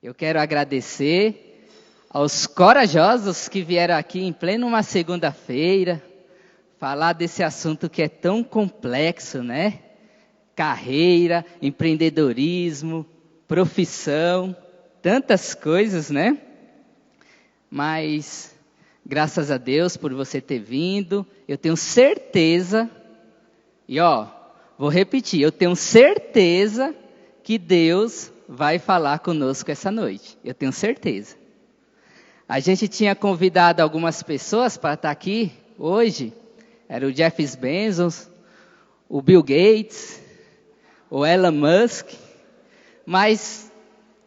Eu quero agradecer aos corajosos que vieram aqui em pleno uma segunda-feira falar desse assunto que é tão complexo, né? Carreira, empreendedorismo, profissão, tantas coisas, né? Mas, graças a Deus por você ter vindo, eu tenho certeza, vou repetir, eu tenho certeza que Deus vai falar conosco essa noite, eu tenho certeza. A gente tinha convidado algumas pessoas para estar aqui hoje, era o Jeff Bezos, o Bill Gates, o Elon Musk, mas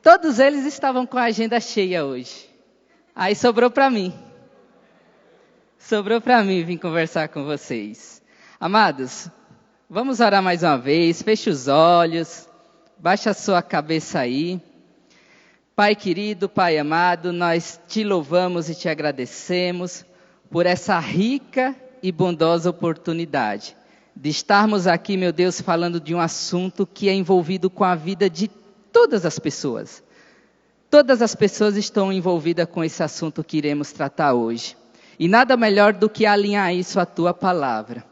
todos eles estavam com a agenda cheia hoje. Aí sobrou para mim vir conversar com vocês. Amados, vamos orar mais uma vez, feche os olhos, baixa a sua cabeça aí. Pai querido, Pai amado, nós te louvamos e te agradecemos por essa rica e bondosa oportunidade de estarmos aqui, meu Deus, falando de um assunto que é envolvido com a vida de todas as pessoas. Todas as pessoas estão envolvidas com esse assunto que iremos tratar hoje. E nada melhor do que alinhar isso à tua palavra.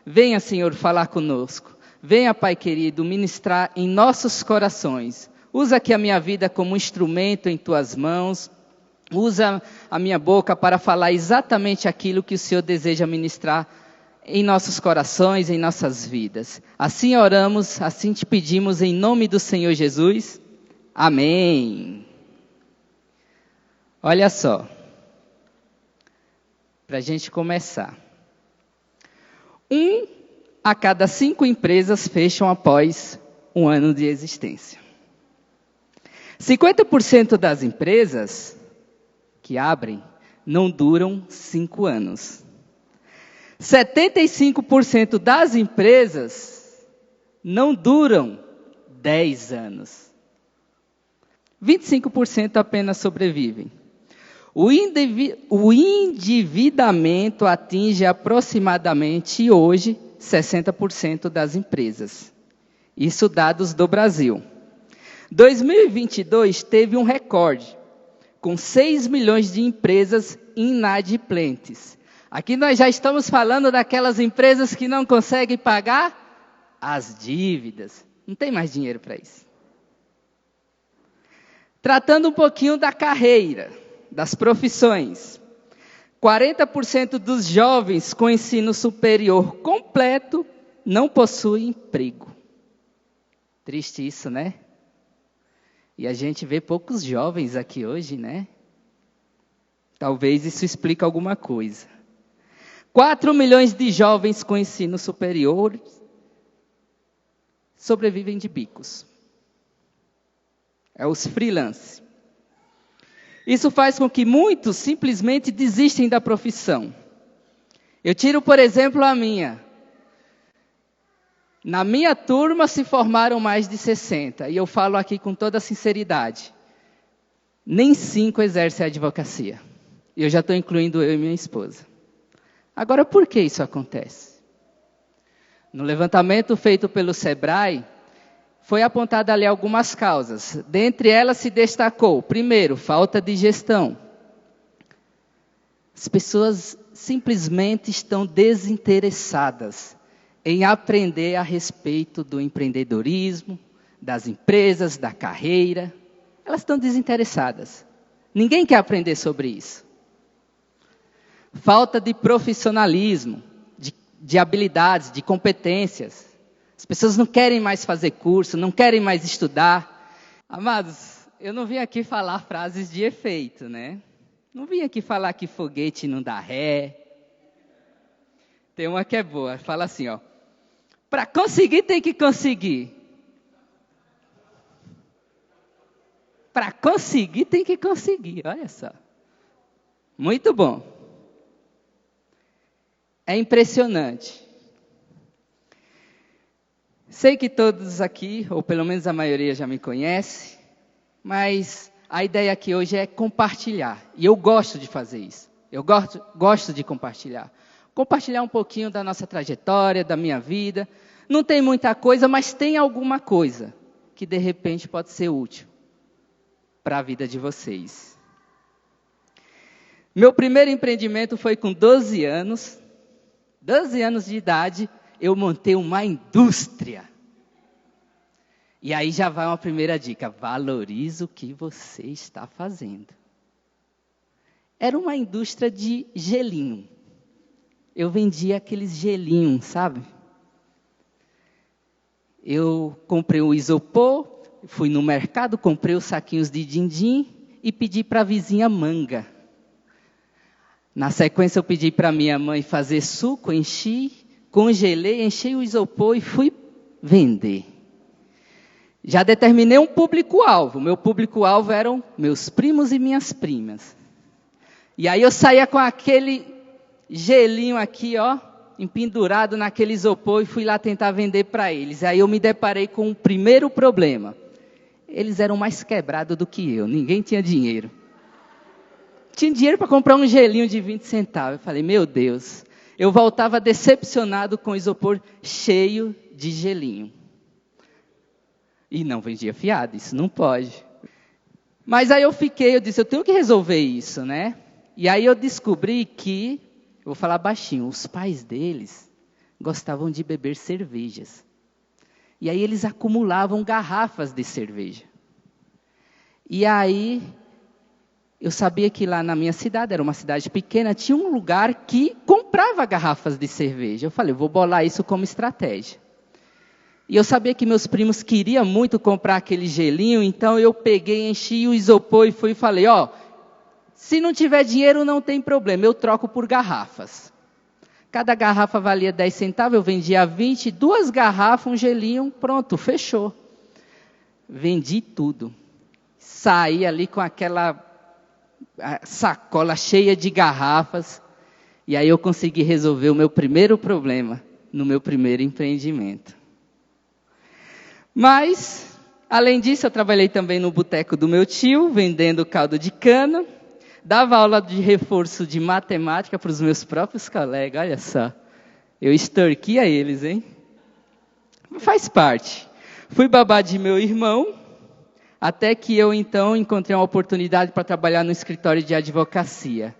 Venha, Senhor, falar conosco. Venha, Pai querido, ministrar em nossos corações. Usa aqui a minha vida como instrumento em tuas mãos. Usa a minha boca para falar exatamente aquilo que o Senhor deseja ministrar em nossos corações, em nossas vidas. Assim oramos, assim te pedimos em nome do Senhor Jesus. Amém. Olha só, para a gente começar. 1 a cada 5 empresas fecham após um ano de existência. 50% das empresas que abrem não duram 5 anos. 75% das empresas não duram 10 anos. 25% apenas sobrevivem. O endividamento atinge aproximadamente hoje 60% das empresas. Isso dados do Brasil. 2022 teve um recorde, com 6 milhões de empresas inadimplentes. Aqui nós já estamos falando daquelas empresas que não conseguem pagar as dívidas. Não tem mais dinheiro para isso. Tratando um pouquinho da carreira, das profissões. 40% dos jovens com ensino superior completo não possuem emprego. Triste isso, né? E a gente vê poucos jovens aqui hoje, né? Talvez isso explique alguma coisa. 4 milhões de jovens com ensino superior sobrevivem de bicos. É os freelance. Isso faz com que muitos simplesmente desistem da profissão. Eu tiro, por exemplo, a minha. Na minha turma se formaram mais de 60. E eu falo aqui com toda sinceridade. Nem 5 exercem a advocacia. E eu já estou incluindo eu e minha esposa. Agora, por que isso acontece? No levantamento feito pelo Sebrae, foi apontada ali algumas causas. Dentre elas se destacou, primeiro, falta de gestão. As pessoas simplesmente estão desinteressadas em aprender a respeito do empreendedorismo, das empresas, da carreira. Elas estão desinteressadas. Ninguém quer aprender sobre isso. Falta de profissionalismo, de habilidades, de competências. As pessoas não querem mais fazer curso, não querem mais estudar. Amados, eu não vim aqui falar frases de efeito, né? Não vim aqui falar que foguete não dá ré. Tem uma que é boa, fala assim, para conseguir tem que conseguir. Para conseguir tem que conseguir, olha só. Muito bom. É impressionante. Sei que todos aqui, ou pelo menos a maioria já me conhece, mas a ideia aqui hoje é compartilhar. E eu gosto de fazer isso. Eu gosto de compartilhar. Compartilhar um pouquinho da nossa trajetória, da minha vida. Não tem muita coisa, mas tem alguma coisa que de repente pode ser útil para a vida de vocês. Meu primeiro empreendimento foi com 12 anos. 12 anos de idade, eu montei uma indústria. E aí já vai uma primeira dica. Valorize o que você está fazendo. Era uma indústria de gelinho. Eu vendia aqueles gelinhos, sabe? Eu comprei o isopor, fui no mercado, comprei os saquinhos de din-din e pedi para a vizinha manga. Na sequência eu pedi para minha mãe fazer suco, enchi, congelei, enchi o isopor e fui vender. Já determinei um público-alvo. Meu público-alvo eram meus primos e minhas primas. E aí eu saía com aquele gelinho aqui, ó, empendurado naquele isopor e fui lá tentar vender para eles. Aí eu me deparei com o primeiro problema. Eles eram mais quebrados do que eu, ninguém tinha dinheiro. Tinha dinheiro para comprar um gelinho de 20 centavos. Eu falei, meu Deus. Eu voltava decepcionado com o isopor cheio de gelinho. E não vendia fiado, isso não pode. Mas aí eu disse, eu tenho que resolver isso, né? E aí eu descobri que, eu vou falar baixinho, os pais deles gostavam de beber cervejas. E aí eles acumulavam garrafas de cerveja. E aí, eu sabia que lá na minha cidade, era uma cidade pequena, tinha um lugar que comprava garrafas de cerveja. Eu falei, vou bolar isso como estratégia. E eu sabia que meus primos queriam muito comprar aquele gelinho, então eu peguei, enchi o isopor e fui e falei, ó, se não tiver dinheiro não tem problema, eu troco por garrafas. Cada garrafa valia 10 centavos, eu vendia 20, 2 garrafas, um gelinho, pronto, fechou. Vendi tudo. Saí ali com aquela sacola cheia de garrafas, e aí eu consegui resolver o meu primeiro problema no meu primeiro empreendimento. Mas, além disso, eu trabalhei também no boteco do meu tio, vendendo caldo de cana, dava aula de reforço de matemática para os meus próprios colegas, olha só, eu extorquia eles, hein? Faz parte. Fui babá de meu irmão, até que eu, então, encontrei uma oportunidade para trabalhar no escritório de advocacia.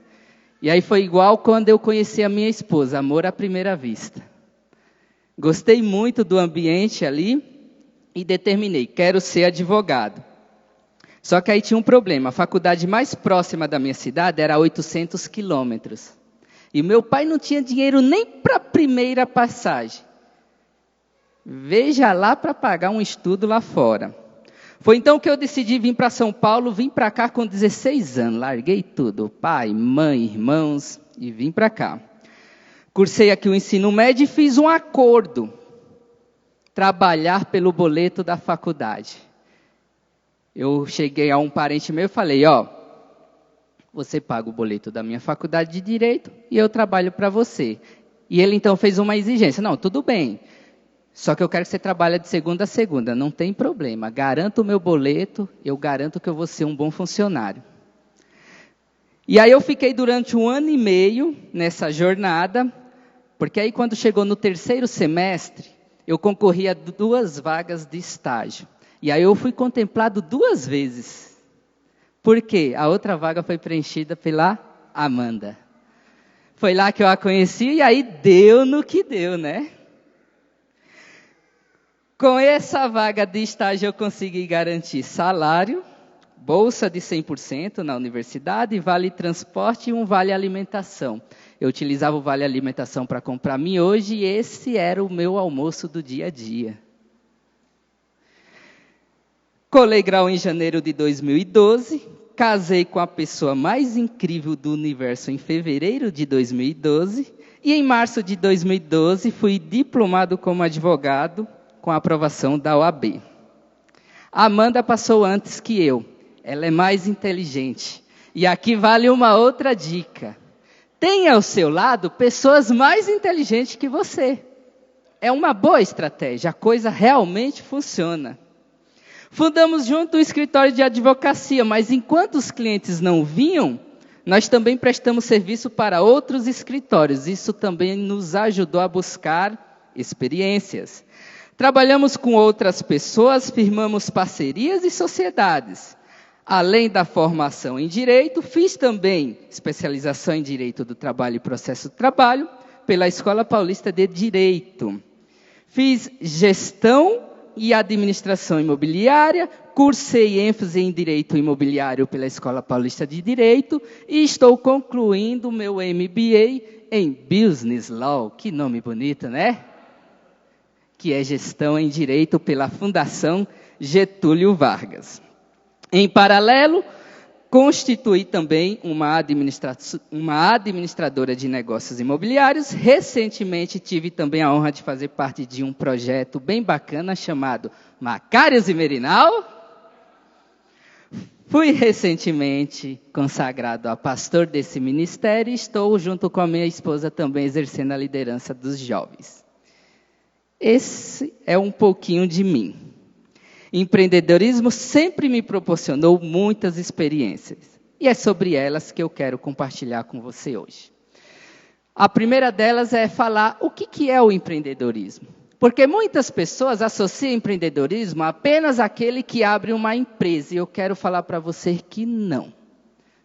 E aí foi igual quando eu conheci a minha esposa, amor à primeira vista. Gostei muito do ambiente ali e determinei, quero ser advogado. Só que aí tinha um problema, a faculdade mais próxima da minha cidade era a 800 quilômetros. E meu pai não tinha dinheiro nem para a primeira passagem. Veja lá para pagar um estudo lá fora. Foi então que eu decidi vir para São Paulo, vim para cá com 16 anos, larguei tudo, pai, mãe, irmãos, e vim para cá. Cursei aqui o ensino médio e fiz um acordo, trabalhar pelo boleto da faculdade. Eu cheguei a um parente meu e falei, ó, você paga o boleto da minha faculdade de Direito e eu trabalho para você. E ele então fez uma exigência, não, tudo bem. Só que eu quero que você trabalhe de segunda a segunda, não tem problema. Garanto o meu boleto, eu garanto que eu vou ser um bom funcionário. E aí eu fiquei durante 1 ano e meio nessa jornada, porque aí quando chegou no 3º semestre, eu concorri a 2 vagas de estágio. E aí eu fui contemplado 2 vezes. Por quê? A outra vaga foi preenchida pela Amanda. Foi lá que eu a conheci e aí deu no que deu, né? Com essa vaga de estágio eu consegui garantir salário, bolsa de 100% na universidade, vale transporte e um vale alimentação. Eu utilizava o vale alimentação para comprar miojo e esse era o meu almoço do dia a dia. Colei grau em janeiro de 2012, casei com a pessoa mais incrível do universo em fevereiro de 2012 e em março de 2012 fui diplomado como advogado com a aprovação da OAB. A Amanda passou antes que eu. Ela é mais inteligente. E aqui vale uma outra dica. Tenha ao seu lado pessoas mais inteligentes que você. É uma boa estratégia. A coisa realmente funciona. Fundamos junto um escritório de advocacia, mas enquanto os clientes não vinham, nós também prestamos serviço para outros escritórios. Isso também nos ajudou a buscar experiências. Trabalhamos com outras pessoas, firmamos parcerias e sociedades. Além da formação em Direito, fiz também especialização em Direito do Trabalho e Processo do Trabalho pela Escola Paulista de Direito. Fiz Gestão e Administração Imobiliária, cursei ênfase em Direito Imobiliário pela Escola Paulista de Direito e estou concluindo o meu MBA em Business Law. Que nome bonito, né? Que é Gestão em Direito pela Fundação Getúlio Vargas. Em paralelo, constituí também uma administradora de negócios imobiliários. Recentemente tive também a honra de fazer parte de um projeto bem bacana chamado Macários e Merinal. Fui recentemente consagrado a pastor desse ministério e estou, junto com a minha esposa, também exercendo a liderança dos jovens. Esse é um pouquinho de mim. Empreendedorismo sempre me proporcionou muitas experiências. E é sobre elas que eu quero compartilhar com você hoje. A primeira delas é falar o que é o empreendedorismo. Porque muitas pessoas associam empreendedorismo apenas àquele que abre uma empresa. E eu quero falar para você que não.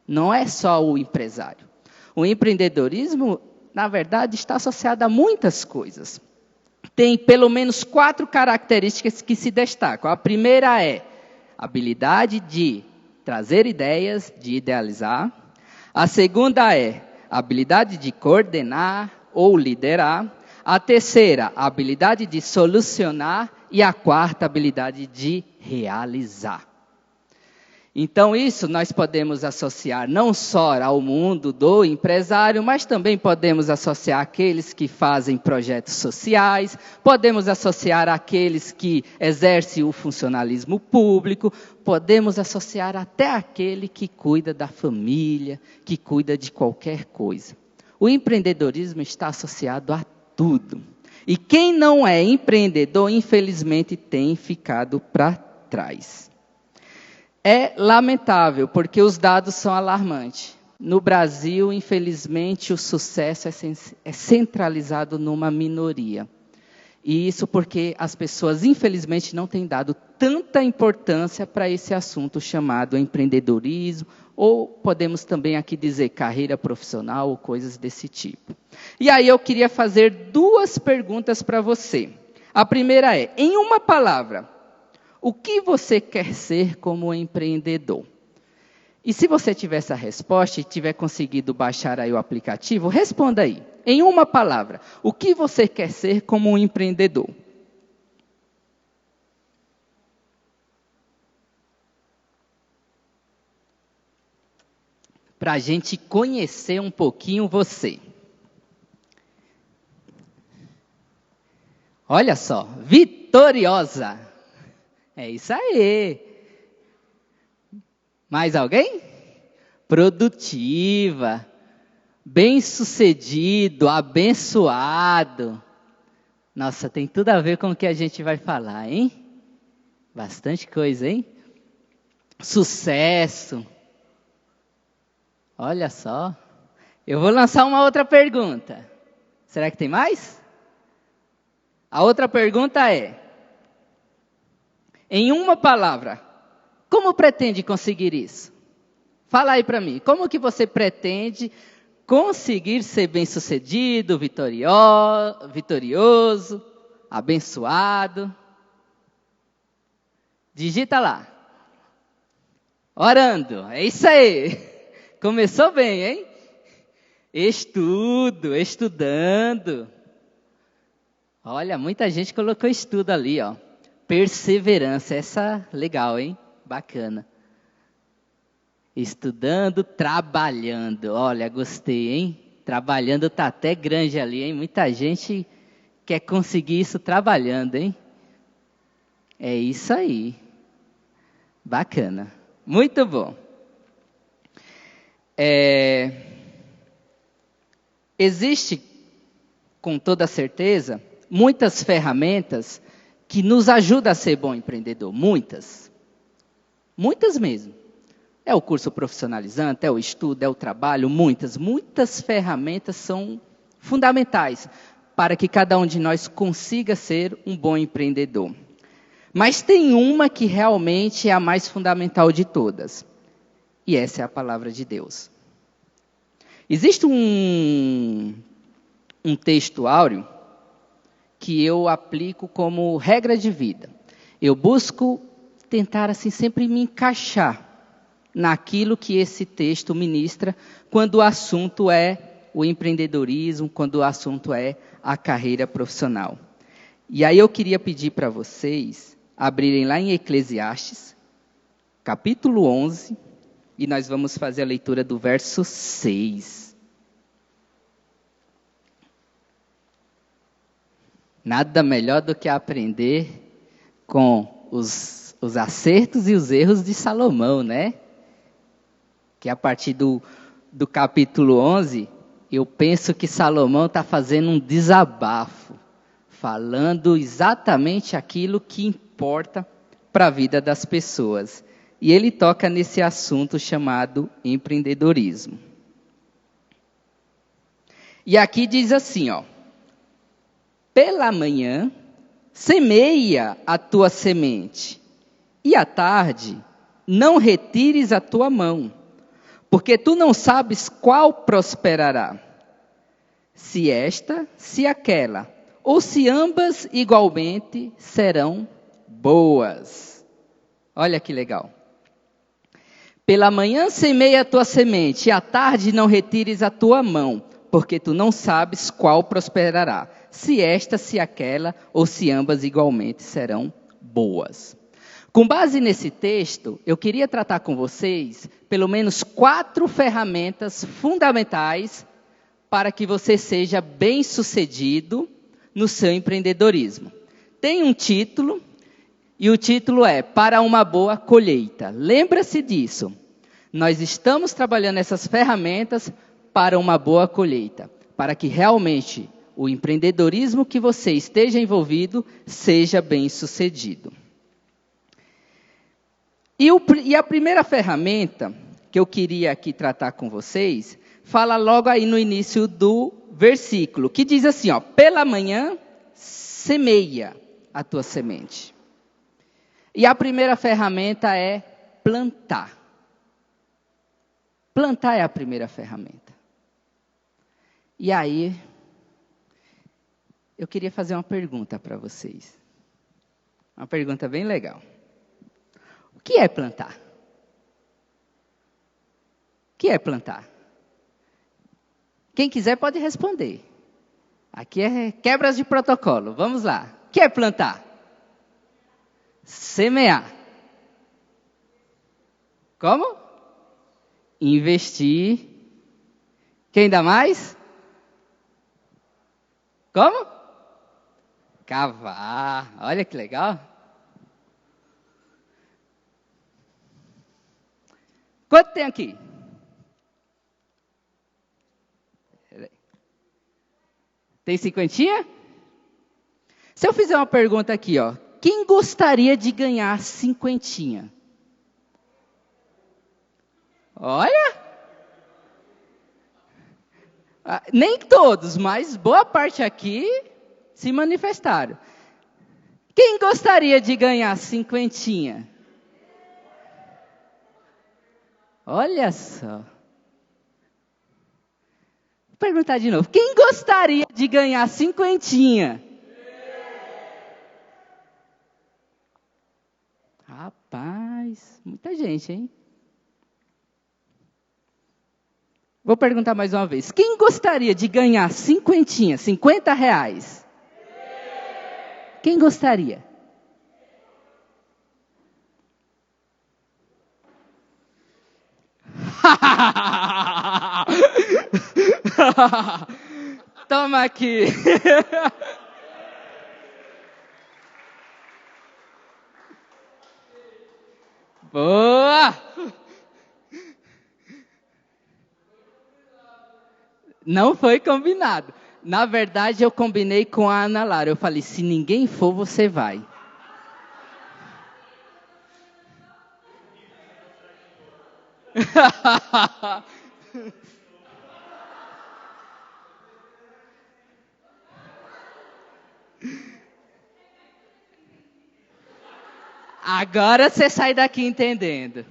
Não é só o empresário. O empreendedorismo, na verdade, está associado a muitas coisas. Tem pelo menos 4 características que se destacam. A primeira é a habilidade de trazer ideias, de idealizar. A segunda é a habilidade de coordenar ou liderar. A terceira, a habilidade de solucionar. E a quarta, a habilidade de realizar. Então, isso nós podemos associar não só ao mundo do empresário, mas também podemos associar aqueles que fazem projetos sociais, podemos associar aqueles que exercem o funcionalismo público, podemos associar até aquele que cuida da família, que cuida de qualquer coisa. O empreendedorismo está associado a tudo. E quem não é empreendedor, infelizmente, tem ficado para trás. É lamentável, porque os dados são alarmantes. No Brasil, infelizmente, o sucesso é centralizado numa minoria. E isso porque as pessoas, infelizmente, não têm dado tanta importância para esse assunto chamado empreendedorismo, ou podemos também aqui dizer carreira profissional ou coisas desse tipo. E aí eu queria fazer 2 perguntas para você. A primeira é, em uma palavra, o que você quer ser como empreendedor? E se você tiver essa resposta e tiver conseguido baixar aí o aplicativo, responda aí. Em uma palavra, o que você quer ser como um empreendedor? Para a gente conhecer um pouquinho você. Olha só, vitoriosa. É isso aí. Mais alguém? Produtiva, bem-sucedido, abençoado. Nossa, tem tudo a ver com o que a gente vai falar, hein? Bastante coisa, hein? Sucesso. Olha só. Eu vou lançar uma outra pergunta. Será que tem mais? A outra pergunta é: em uma palavra, como pretende conseguir isso? Fala aí para mim, como que você pretende conseguir ser bem-sucedido, vitorioso, abençoado? Digita lá. Orando, é isso aí. Começou bem, hein? Estudando. Olha, muita gente colocou estudo ali, ó. Perseverança, essa legal, hein? Bacana. Estudando, trabalhando. Olha, gostei, hein? Trabalhando tá até grande ali, hein? Muita gente quer conseguir isso trabalhando, hein? É isso aí. Bacana. Muito bom. Existe, com toda certeza, muitas ferramentas que nos ajudam a ser bom empreendedor. Muitas mesmo. É o curso profissionalizante, é o estudo, é o trabalho, muitas ferramentas são fundamentais para que cada um de nós consiga ser um bom empreendedor. Mas tem uma que realmente é a mais fundamental de todas. E essa é a palavra de Deus. Existe um texto áureo que eu aplico como regra de vida. Eu busco tentar assim sempre me encaixar naquilo que esse texto ministra quando o assunto é o empreendedorismo, quando o assunto é a carreira profissional. E aí eu queria pedir para vocês abrirem lá em Eclesiastes, capítulo 11, e nós vamos fazer a leitura do verso 6. Nada melhor do que aprender com os acertos e os erros de Salomão, né? Que a partir do capítulo 11, eu penso que Salomão está fazendo um desabafo, falando exatamente aquilo que importa para a vida das pessoas. E ele toca nesse assunto chamado empreendedorismo. E aqui diz assim, ó: pela manhã, semeia a tua semente, e à tarde, não retires a tua mão, porque tu não sabes qual prosperará, se esta, se aquela, ou se ambas igualmente serão boas. Olha que legal. Pela manhã semeia a tua semente, e à tarde não retires a tua mão, porque tu não sabes qual prosperará, se esta, se aquela, ou se ambas igualmente serão boas. Com base nesse texto, eu queria tratar com vocês pelo menos 4 ferramentas fundamentais para que você seja bem-sucedido no seu empreendedorismo. Tem um título, e o título é Para uma Boa Colheita. Lembra-se disso. Nós estamos trabalhando essas ferramentas para uma boa colheita, para que realmente o empreendedorismo que você esteja envolvido seja bem-sucedido. E a primeira ferramenta que eu queria aqui tratar com vocês, fala logo aí no início do versículo, que diz assim, ó: pela manhã semeia a tua semente. E a primeira ferramenta é plantar. Plantar é a primeira ferramenta. E aí, eu queria fazer uma pergunta para vocês. Uma pergunta bem legal. O que é plantar? O que é plantar? Quem quiser pode responder. Aqui é quebras de protocolo. Vamos lá. O que é plantar? Semear. Como? Investir. Quem dá mais? Como? Cavar. Olha que legal. Quanto tem aqui? Tem 50? Se eu fizer uma pergunta aqui, ó, quem gostaria de ganhar 50? Olha! Nem todos, mas boa parte aqui se manifestaram. Quem gostaria de ganhar 50? Olha só. Vou perguntar de novo. Quem gostaria de ganhar 50? Rapaz, muita gente, hein? Vou perguntar mais uma vez. Quem gostaria de ganhar 50 reais? Quem gostaria? Toma aqui. Boa! Não foi combinado. Na verdade, eu combinei com a Ana Lara. Eu falei, se ninguém for, você vai. Agora você sai daqui entendendo.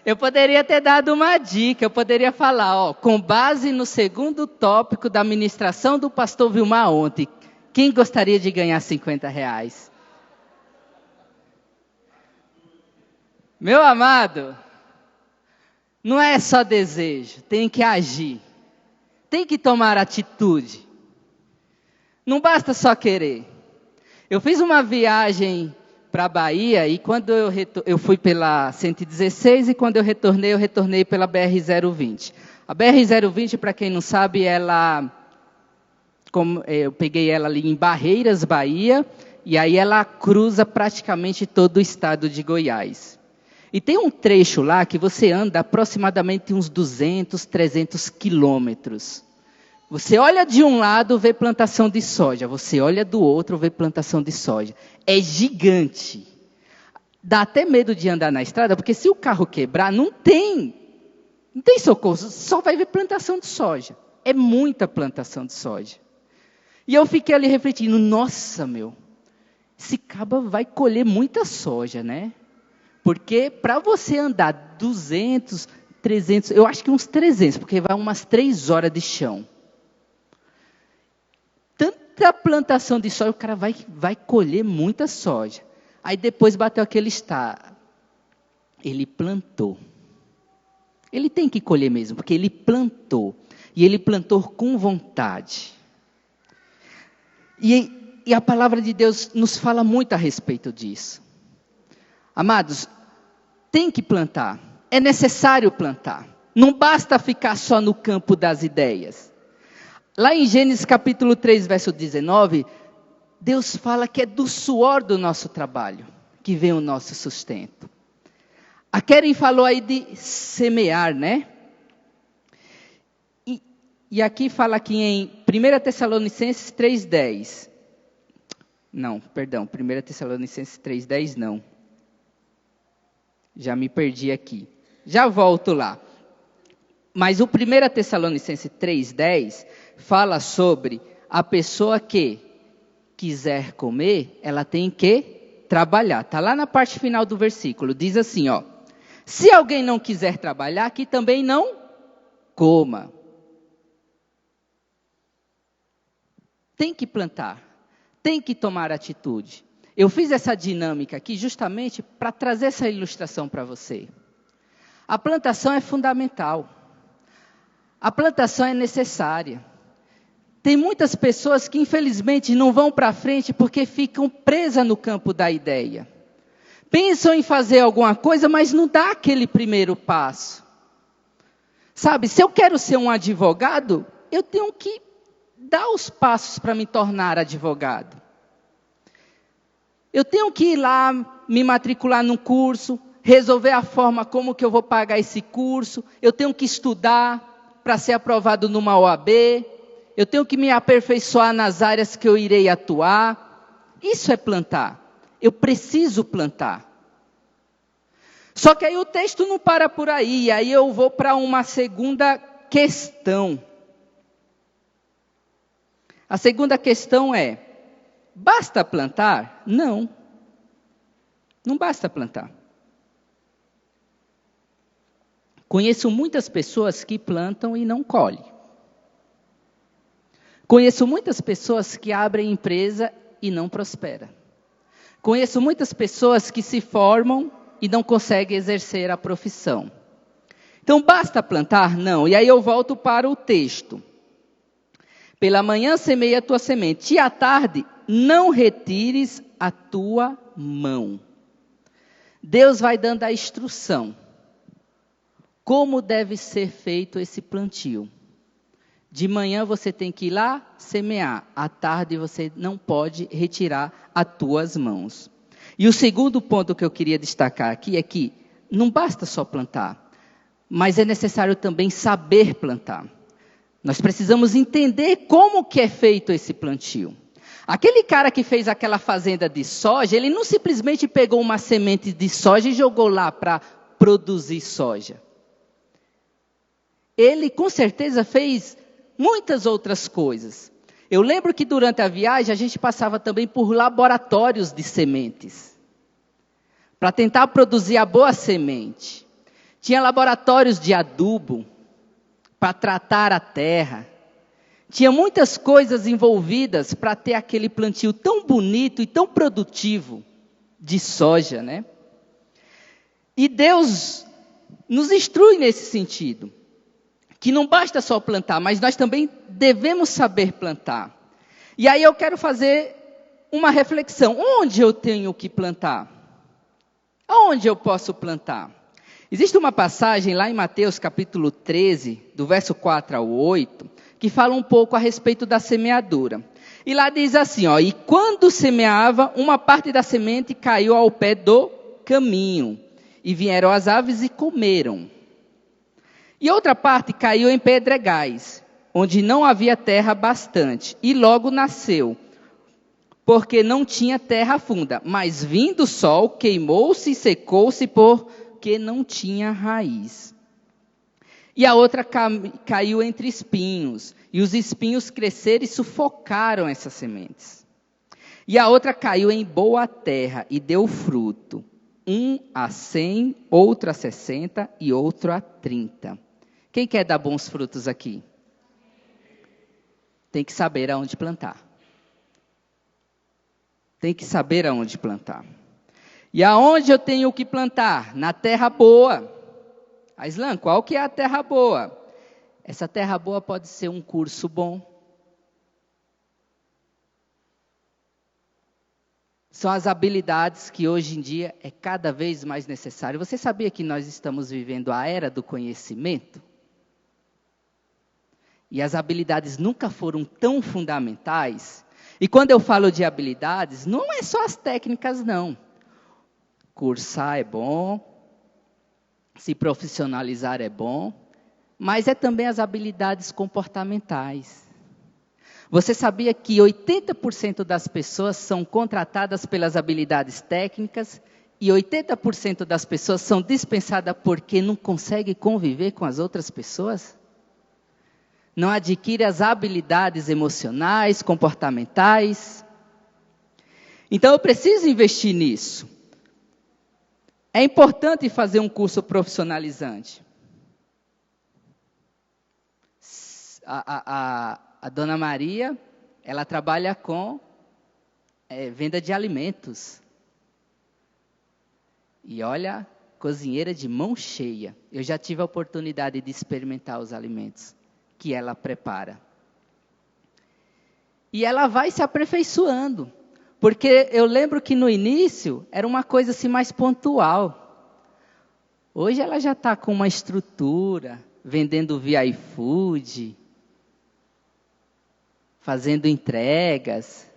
Eu poderia ter dado uma dica, eu poderia falar, ó, com base no segundo tópico da ministração do pastor Vilmar ontem, quem gostaria de ganhar R$50? Meu amado, não é só desejo, tem que agir, tem que tomar atitude. Não basta só querer. Eu fiz uma viagem para a Bahia e quando eu fui pela 116 e quando eu retornei pela BR-020. A BR-020, para quem não sabe, eu peguei ela ali em Barreiras, Bahia, e aí ela cruza praticamente todo o estado de Goiás. E tem um trecho lá que você anda aproximadamente uns 200, 300 quilômetros. Você olha de um lado, vê plantação de soja. Você olha do outro, vê plantação de soja. É gigante. Dá até medo de andar na estrada, porque se o carro quebrar, não tem socorro. Só vai ver plantação de soja. É muita plantação de soja. E eu fiquei ali refletindo, nossa, esse caba vai colher muita soja, né? Porque para você andar 200, 300, eu acho que uns 300, porque vai umas 3 horas de chão. Tanta plantação de soja, o cara vai colher muita soja. Aí depois bateu aquele estado. Ele plantou. Ele tem que colher mesmo, porque ele plantou. E ele plantou com vontade. E a palavra de Deus nos fala muito a respeito disso. Amados, tem que plantar. É necessário plantar. Não basta ficar só no campo das ideias. Lá em Gênesis capítulo 3, verso 19, Deus fala que é do suor do nosso trabalho que vem o nosso sustento. A Keren falou aí de semear, né? E aqui fala aqui em 1 Tessalonicenses 3,10. Não, perdão, 1 Tessalonicenses 3,10 não. Já me perdi aqui. Já volto lá. Mas o 1 Tessalonicenses 3,10 fala sobre a pessoa que quiser comer, ela tem que trabalhar. Está lá na parte final do versículo. Diz assim, ó. Se alguém não quiser trabalhar, que também não coma. Tem que plantar. Tem que tomar atitude. Eu fiz essa dinâmica aqui justamente para trazer essa ilustração para você. A plantação é fundamental. A plantação é necessária. Tem muitas pessoas que infelizmente não vão para frente porque ficam presas no campo da ideia. Pensam em fazer alguma coisa, mas não dá aquele primeiro passo. Sabe, se eu quero ser um advogado, eu tenho que dar os passos para me tornar advogado. Eu tenho que ir lá, me matricular num curso, resolver a forma como que eu vou pagar esse curso. Eu tenho que estudar para ser aprovado numa OAB. Eu tenho que me aperfeiçoar nas áreas que eu irei atuar. Isso é plantar. Eu preciso plantar. Só que aí o texto não para por aí. Aí eu vou para uma segunda questão. A segunda questão é: basta plantar? Não. Não basta plantar. Conheço muitas pessoas que plantam e não colhem. Conheço muitas pessoas que abrem empresa e não prosperam. Conheço muitas pessoas que se formam e não conseguem exercer a profissão. Então, basta plantar? Não. E aí eu volto para o texto. Pela manhã semeia a tua semente, e à tarde não retires a tua mão. Deus vai dando a instrução. Como deve ser feito esse plantio? De manhã você tem que ir lá semear. À tarde você não pode retirar as tuas mãos. E o segundo ponto que eu queria destacar aqui é que não basta só plantar, mas é necessário também saber plantar. Nós precisamos entender como que é feito esse plantio. Aquele cara que fez aquela fazenda de soja, ele não simplesmente pegou uma semente de soja e jogou lá para produzir soja. Ele com certeza fez muitas outras coisas. Eu lembro que durante a viagem a gente passava também por laboratórios de sementes, para tentar produzir a boa semente. Tinha laboratórios de adubo para tratar a terra. Tinha muitas coisas envolvidas para ter aquele plantio tão bonito e tão produtivo de soja, né? E Deus nos instrui nesse sentido, que não basta só plantar, mas nós também devemos saber plantar. E aí eu quero fazer uma reflexão. Onde eu tenho que plantar? Aonde eu posso plantar? Existe uma passagem lá em Mateus capítulo 13, do verso 4 ao 8, que fala um pouco a respeito da semeadura. E lá diz assim, e quando semeava, uma parte da semente caiu ao pé do caminho, e vieram as aves e comeram. E outra parte caiu em pedregais, onde não havia terra bastante, e logo nasceu, porque não tinha terra funda. Mas vindo o sol, queimou-se e secou-se, porque não tinha raiz. E a outra caiu entre espinhos, e os espinhos cresceram e sufocaram essas sementes. E a outra caiu em boa terra e deu fruto, um a 100, outro a 60 e outro a 30. Quem quer dar bons frutos aqui? Tem que saber aonde plantar. Tem que saber aonde plantar. E aonde eu tenho que plantar? Na terra boa. Aislan, qual que é a terra boa? Essa terra boa pode ser um curso bom. São as habilidades que hoje em dia é cada vez mais necessário. Você sabia que nós estamos vivendo a era do conhecimento? E as habilidades nunca foram tão fundamentais. E quando eu falo de habilidades, não é só as técnicas, não. Cursar é bom, se profissionalizar é bom, mas é também as habilidades comportamentais. Você sabia que 80% das pessoas são contratadas pelas habilidades técnicas e 80% das pessoas são dispensadas porque não conseguem conviver com as outras pessoas? Não adquire as habilidades emocionais, comportamentais. Então eu preciso investir nisso. É importante fazer um curso profissionalizante. A dona Maria, ela trabalha com venda de alimentos. E olha, cozinheira de mão cheia. Eu já tive a oportunidade de experimentar os alimentos que ela prepara. E ela vai se aperfeiçoando. Porque eu lembro que no início era uma coisa assim mais pontual. Hoje ela já está com uma estrutura, vendendo via iFood, fazendo entregas.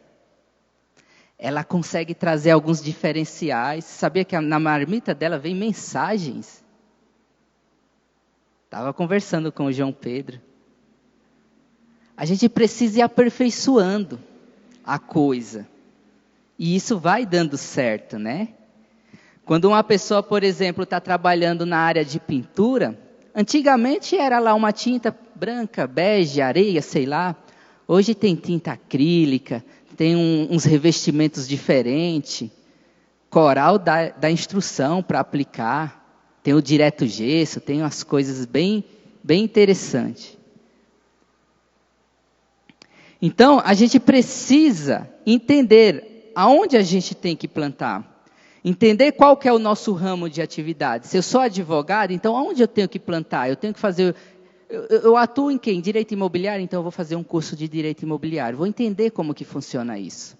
Ela consegue trazer alguns diferenciais. Sabia que na marmita dela vem mensagens? Estava conversando com o João Pedro. A gente precisa ir aperfeiçoando a coisa. E isso vai dando certo, né? Quando uma pessoa, por exemplo, está trabalhando na área de pintura, antigamente era lá uma tinta branca, bege, areia, sei lá. Hoje tem tinta acrílica, tem uns revestimentos diferentes. Coral dá instrução para aplicar. Tem o direto gesso, tem umas coisas bem interessantes. Então, a gente precisa entender aonde a gente tem que plantar. Entender qual que é o nosso ramo de atividade. Se eu sou advogado, então aonde eu tenho que plantar? Eu tenho que fazer... Eu atuo em quê? Em direito imobiliário, então eu vou fazer um curso de direito imobiliário. Vou entender como que funciona isso.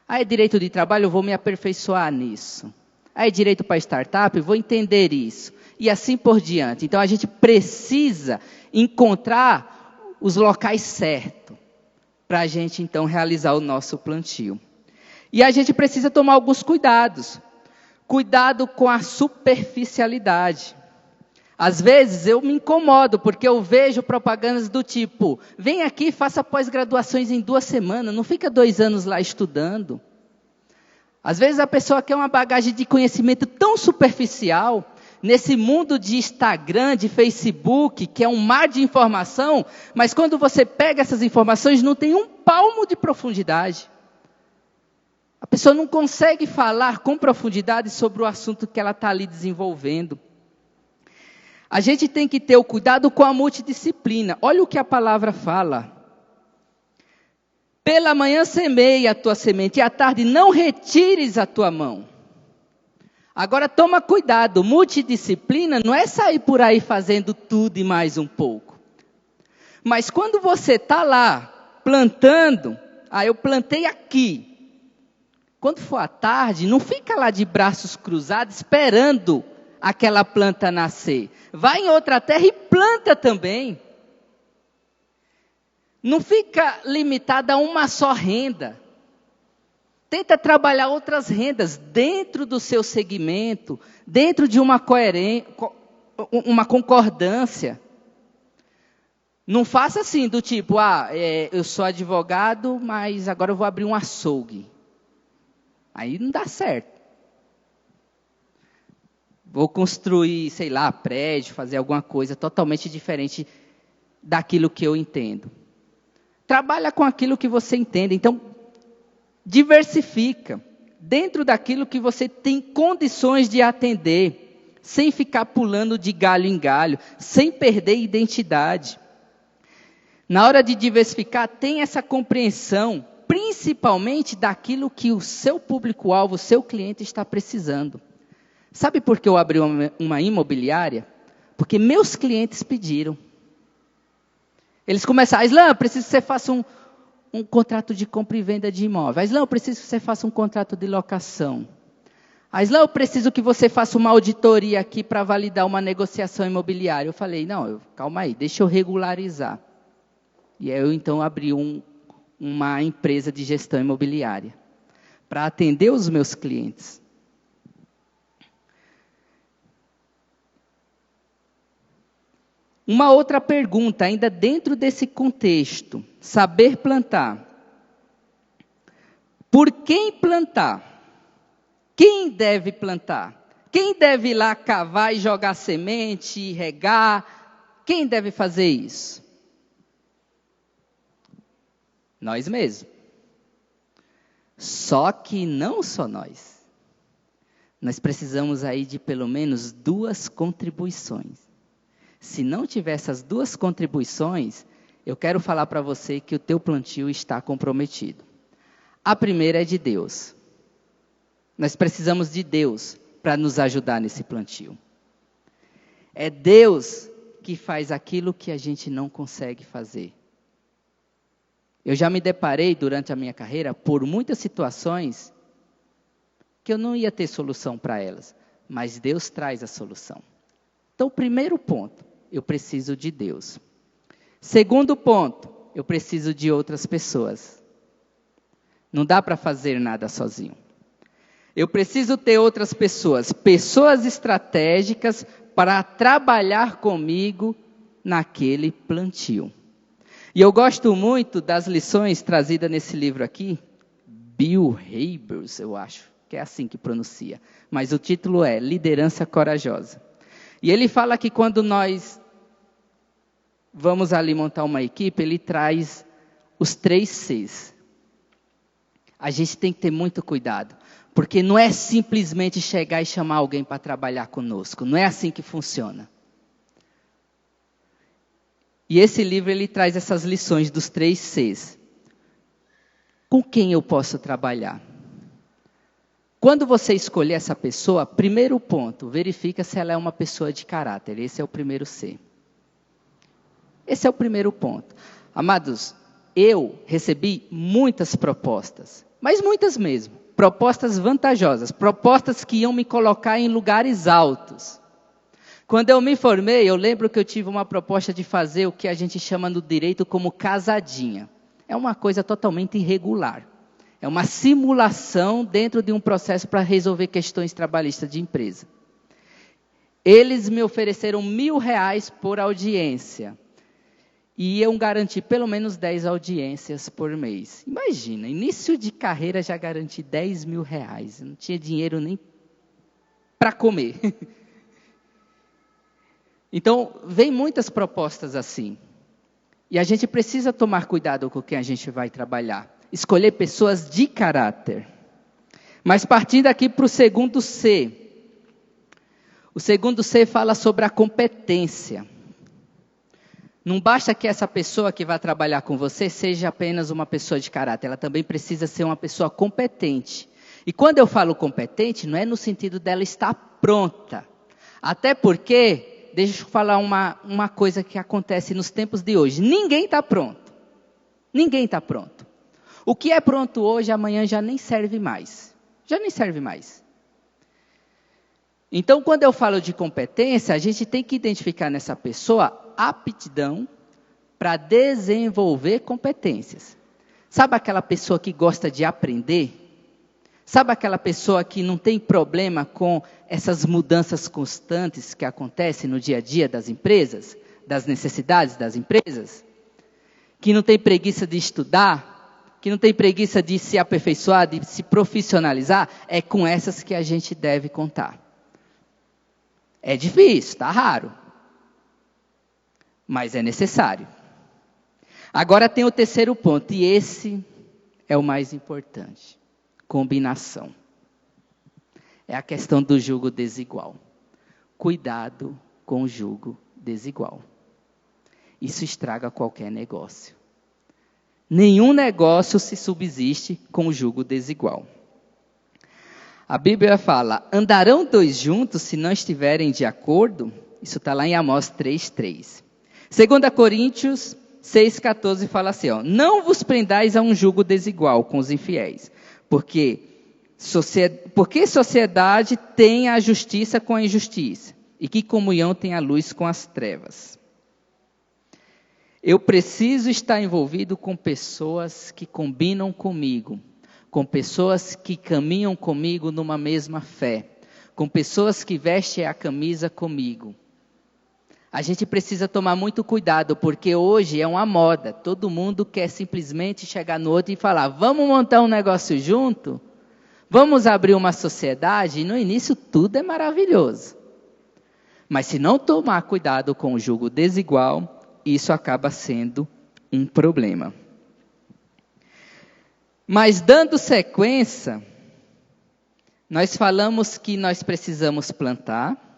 É direito de trabalho, eu vou me aperfeiçoar nisso. É direito para startup, eu vou entender isso. E assim por diante. Então a gente precisa encontrar os locais certos para a gente então realizar o nosso plantio. E a gente precisa tomar alguns cuidados. Cuidado com a superficialidade. Às vezes eu me incomodo porque eu vejo propagandas do tipo, vem aqui, faça pós-graduações em 2 semanas, não fica 2 anos lá estudando. Às vezes a pessoa quer uma bagagem de conhecimento tão superficial, nesse mundo de Instagram, de Facebook, que é um mar de informação, mas quando você pega essas informações, não tem um palmo de profundidade. A pessoa não consegue falar com profundidade sobre o assunto que ela está ali desenvolvendo. A gente tem que ter o cuidado com a multidisciplina. Olha o que a palavra fala. Pela manhã semeia a tua semente, e à tarde não retires a tua mão. Agora toma cuidado, multidisciplina não é sair por aí fazendo tudo e mais um pouco. Mas quando você está lá plantando, eu plantei aqui. Quando for à tarde, não fica lá de braços cruzados esperando aquela planta nascer. Vai em outra terra e planta também. Não fica limitada a uma só renda. Tenta trabalhar outras rendas dentro do seu segmento, dentro de uma concordância. Não faça assim, do tipo, eu sou advogado, mas agora eu vou abrir um açougue. Aí não dá certo. Vou construir, prédio, fazer alguma coisa totalmente diferente daquilo que eu entendo. Trabalha com aquilo que você entende. Então, diversifica dentro daquilo que você tem condições de atender, sem ficar pulando de galho em galho, sem perder identidade. Na hora de diversificar, tenha essa compreensão, principalmente daquilo que o seu público-alvo, o seu cliente está precisando. Sabe por que eu abri uma imobiliária? Porque meus clientes pediram. Eles começaram, Aislan, eu preciso que você faça um contrato de compra e venda de imóvel. Aislan, eu preciso que você faça um contrato de locação. Aislan, eu preciso que você faça uma auditoria aqui para validar uma negociação imobiliária. Eu falei, calma aí, deixa eu regularizar. E aí eu então abri uma empresa de gestão imobiliária para atender os meus clientes. Uma outra pergunta, ainda dentro desse contexto, saber plantar. Por quem plantar? Quem deve plantar? Quem deve ir lá cavar e jogar semente, regar? Quem deve fazer isso? Nós mesmos. Só que não só nós. Nós precisamos aí de pelo menos 2 contribuições. Se não tiver essas 2 contribuições, eu quero falar para você que o teu plantio está comprometido. A primeira é de Deus. Nós precisamos de Deus para nos ajudar nesse plantio. É Deus que faz aquilo que a gente não consegue fazer. Eu já me deparei durante a minha carreira por muitas situações que eu não ia ter solução para elas, mas Deus traz a solução. Então, primeiro ponto, eu preciso de Deus. Segundo ponto, eu preciso de outras pessoas. Não dá para fazer nada sozinho. Eu preciso ter outras pessoas, pessoas estratégicas para trabalhar comigo naquele plantio. E eu gosto muito das lições trazidas nesse livro aqui, Bill Hybels, eu acho, que é assim que pronuncia. Mas o título é Liderança Corajosa. E ele fala que quando nós vamos ali montar uma equipe, ele traz os 3 Cs. A gente tem que ter muito cuidado, porque não é simplesmente chegar e chamar alguém para trabalhar conosco. Não é assim que funciona. E esse livro ele traz essas lições dos 3 Cs. Com quem eu posso trabalhar? Quando você escolher essa pessoa, primeiro ponto, verifica se ela é uma pessoa de caráter. Esse é o primeiro C. Esse é o primeiro ponto. Amados, eu recebi muitas propostas, mas muitas mesmo. Propostas vantajosas, propostas que iam me colocar em lugares altos. Quando eu me formei, eu lembro que eu tive uma proposta de fazer o que a gente chama no direito como casadinha. É uma coisa totalmente irregular. É uma simulação dentro de um processo para resolver questões trabalhistas de empresa. Eles me ofereceram R$1.000 por audiência. E iam garantir pelo menos 10 audiências por mês. Imagina, início de carreira já garanti R$10.000. Eu não tinha dinheiro nem para comer. Então, vem muitas propostas assim. E a gente precisa tomar cuidado com quem a gente vai trabalhar. Escolher pessoas de caráter. Mas partindo aqui para o segundo C. O segundo C fala sobre a competência. Não basta que essa pessoa que vai trabalhar com você seja apenas uma pessoa de caráter, ela também precisa ser uma pessoa competente. E quando eu falo competente, não é no sentido dela estar pronta. Até porque, deixa eu falar uma coisa que acontece nos tempos de hoje. Ninguém está pronto. Ninguém está pronto. O que é pronto hoje, amanhã já nem serve mais. Já nem serve mais. Então, quando eu falo de competência, a gente tem que identificar nessa pessoa aptidão para desenvolver competências. Sabe aquela pessoa que gosta de aprender? Sabe aquela pessoa que não tem problema com essas mudanças constantes que acontecem no dia a dia das empresas, das necessidades das empresas? Que não tem preguiça de estudar, que não tem preguiça de se aperfeiçoar, de se profissionalizar? É com essas que a gente deve contar. É difícil, está raro. Mas é necessário. Agora tem o terceiro ponto, e esse é o mais importante. Combinação. É a questão do jugo desigual. Cuidado com o jugo desigual. Isso estraga qualquer negócio. Nenhum negócio se subsiste com o jugo desigual. A Bíblia fala, andarão dois juntos se não estiverem de acordo? Isso está lá em Amós 3:3. 2 Coríntios 6,14 fala assim, não vos prendais a um jugo desigual com os infiéis, porque sociedade tem a justiça com a injustiça, e que comunhão tem a luz com as trevas. Eu preciso estar envolvido com pessoas que combinam comigo, com pessoas que caminham comigo numa mesma fé, com pessoas que vestem a camisa comigo. A gente precisa tomar muito cuidado, porque hoje é uma moda. Todo mundo quer simplesmente chegar no outro e falar, vamos montar um negócio junto? Vamos abrir uma sociedade? E no início tudo é maravilhoso. Mas se não tomar cuidado com o jugo desigual, isso acaba sendo um problema. Mas dando sequência, nós falamos que nós precisamos plantar.